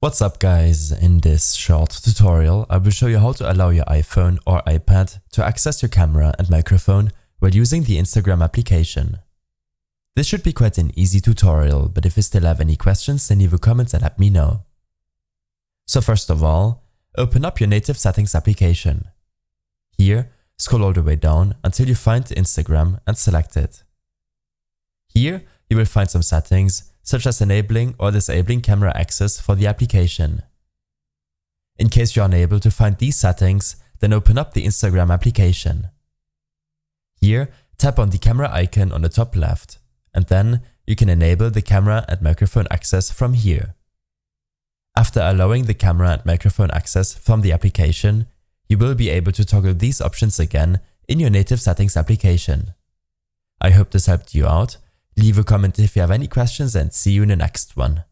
What's up guys, in this short tutorial I will show you how to allow your iPhone or iPad to access your camera and microphone while using the Instagram application. This should be quite an easy tutorial, but if you still have any questions then leave a comment and let me know. So first of all, open up your native settings application. Here, scroll all the way down until you find Instagram and select it. Here you will find some settings such as enabling or disabling camera access for the application. In case you're unable to find these settings, then open up the Instagram application. Here, tap on the camera icon on the top left, and then you can enable the camera and microphone access from here. After allowing the camera and microphone access from the application, you will be able to toggle these options again in your native settings application. I hope this helped you out. Leave a comment if you have any questions and see you in the next one.